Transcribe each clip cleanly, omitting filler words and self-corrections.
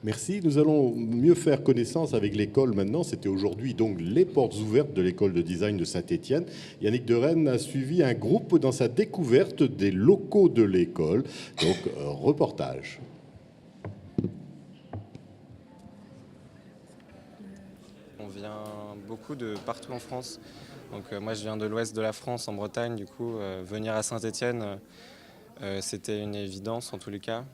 Merci. Nous allons mieux faire connaissance avec l'école maintenant. C'était aujourd'hui donc les portes ouvertes de l'école de design de Saint-Étienne. Yannick Derennes a suivi un groupe dans sa découverte des locaux de l'école. Donc, reportage. On vient beaucoup de partout en France. Donc moi je viens de l'ouest de la France, en Bretagne. Du coup, venir à Saint-Étienne, c'était une évidence en tous les cas.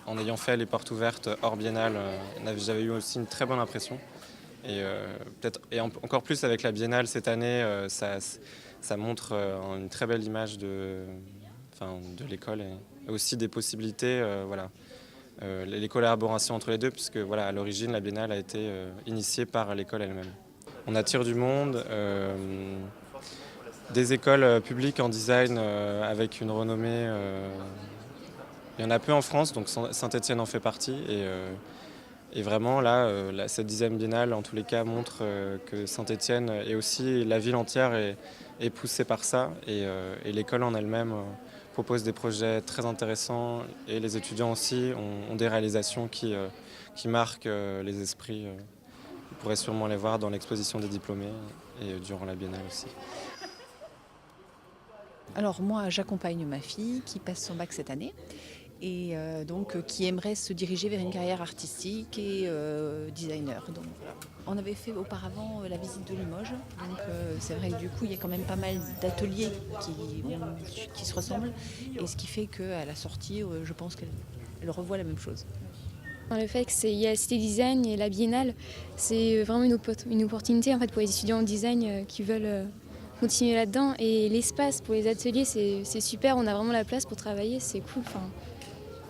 En ayant fait les portes ouvertes hors biennale, j'avais eu aussi une très bonne impression. Et encore plus avec la biennale cette année, ça montre une très belle image de l'école et aussi des possibilités. Voilà. Les collaborations entre les deux, puisque voilà, à l'origine, la biennale a été initiée par l'école elle-même. On attire du monde, des écoles publiques en design avec une renommée. Il y en a peu en France, donc Saint-Étienne en fait partie. Et vraiment, là, cette 10e biennale, en tous les cas, montre que Saint-Étienne et aussi la ville entière est poussée par ça. Et l'école en elle-même propose des projets très intéressants. Et les étudiants aussi ont des réalisations qui marquent les esprits. Vous pourrez sûrement les voir dans l'exposition des diplômés et durant la biennale aussi. Alors moi, j'accompagne ma fille qui passe son bac cette année et qui aimerait se diriger vers une carrière artistique et designer. Donc, voilà. On avait fait auparavant la visite de Limoges, donc c'est vrai que du coup il y a quand même pas mal d'ateliers qui se ressemblent, et ce qui fait qu'à la sortie, je pense qu'elle revoit la même chose. Le fait qu'il y a la Cité Design et la Biennale, c'est vraiment une opportunité en fait, pour les étudiants en design qui veulent continuer là-dedans. Et l'espace pour les ateliers, c'est super, on a vraiment la place pour travailler, c'est cool.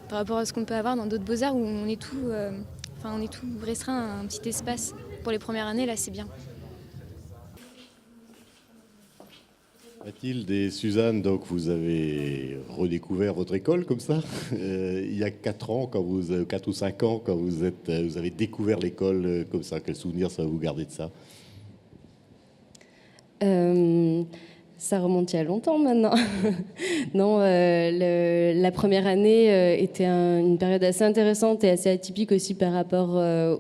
Par rapport à ce qu'on peut avoir dans d'autres beaux-arts où on est tout restreint à un petit espace. Pour les premières années, là, c'est bien. Mathilde et Suzanne, donc vous avez redécouvert votre école comme ça il y a 4 ans, 4 ou 5 ans, quand vous avez découvert l'école comme ça. Quel souvenir ça va vous garder de ça? Ça remonte il y a longtemps maintenant. Non, la première année était une période assez intéressante et assez atypique aussi par rapport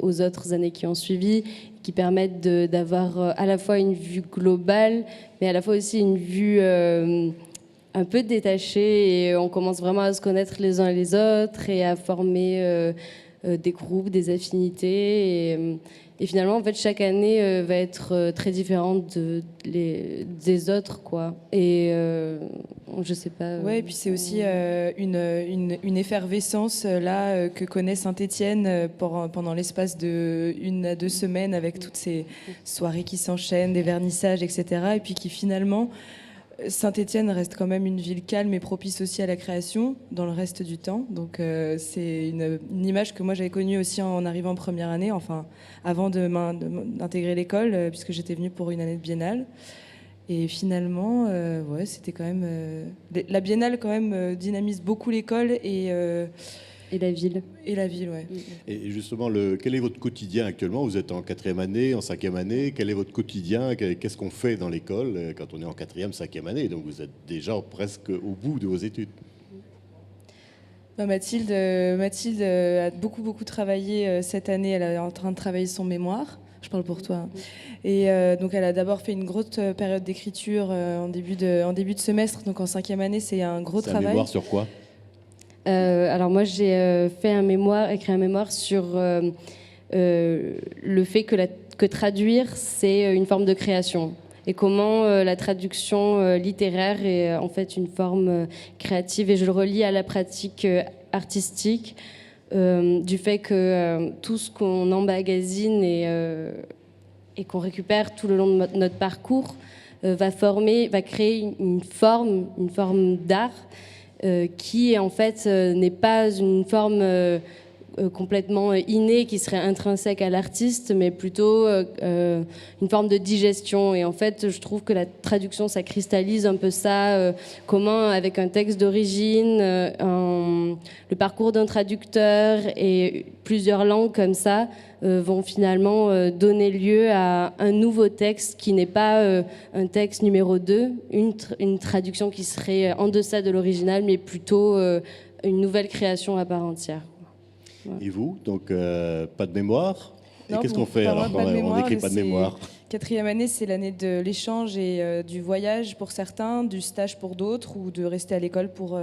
aux autres années qui ont suivi, qui permettent d'avoir à la fois une vue globale, mais à la fois aussi une vue un peu détachée. Et on commence vraiment à se connaître les uns et les autres et à former des groupes, des affinités. Et finalement, en fait, chaque année va être très différente des autres, quoi. Et je sais pas. Ouais, et puis c'est aussi une effervescence là que connaît Saint-Étienne pendant l'espace de 1 à 2 semaines, avec toutes ces soirées qui s'enchaînent, des vernissages, etc. Et puis qui finalement, Saint-Étienne reste quand même une ville calme et propice aussi à la création dans le reste du temps. Donc c'est une image que moi j'avais connue aussi en arrivant en première année, enfin avant d'intégrer l'école, puisque j'étais venue pour une année de biennale. Et finalement, ouais, c'était quand même... la biennale quand même dynamise beaucoup l'école et la ville. Et la ville, ouais. Et justement, quel est votre quotidien actuellement? Vous êtes en 4e année, en 5e année. Quel est votre quotidien? Qu'est-ce qu'on fait dans l'école quand on est en 4e, 5e année? Donc vous êtes déjà presque au bout de vos études. Mathilde a beaucoup travaillé cette année. Elle est en train de travailler son mémoire. Je parle pour toi. Et donc elle a d'abord fait une grosse période d'écriture en début de semestre. Donc en 5e année, c'est un gros travail. Un mémoire sur quoi? Alors moi, j'ai écrit un mémoire sur le fait que traduire, c'est une forme de création. Et comment la traduction littéraire est en fait une forme créative. Et je le relie à la pratique artistique, du fait que tout ce qu'on emmagasine et qu'on récupère tout le long de notre parcours va créer une forme d'art qui en fait n'est pas une forme complètement innée qui serait intrinsèque à l'artiste, mais plutôt une forme de digestion. Et en fait, je trouve que la traduction, ça cristallise un peu ça, comment avec un texte d'origine, le parcours d'un traducteur et plusieurs langues comme ça vont finalement donner lieu à un nouveau texte qui n'est pas un texte numéro 2, une traduction qui serait en deçà de l'original, mais plutôt une nouvelle création à part entière. Ouais. Et vous, donc pas de mémoire? Et Non, qu'est-ce bon, qu'on fait pas alors moi, quand pas de on mémoire, n'écrit mais pas de c'est- mémoire? Quatrième année, c'est l'année de l'échange et du voyage pour certains, du stage pour d'autres, ou de rester à l'école pour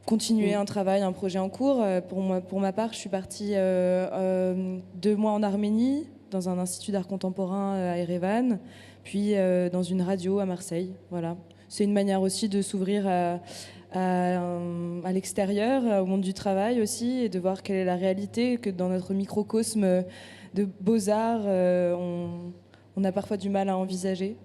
continuer un travail, un projet en cours. Pour ma part, je suis partie 2 mois en Arménie, dans un institut d'art contemporain à Erevan, puis dans une radio à Marseille. Voilà. C'est une manière aussi de s'ouvrir à l'extérieur, au monde du travail aussi, et de voir quelle est la réalité, que dans notre microcosme de beaux-arts, on a parfois du mal à envisager.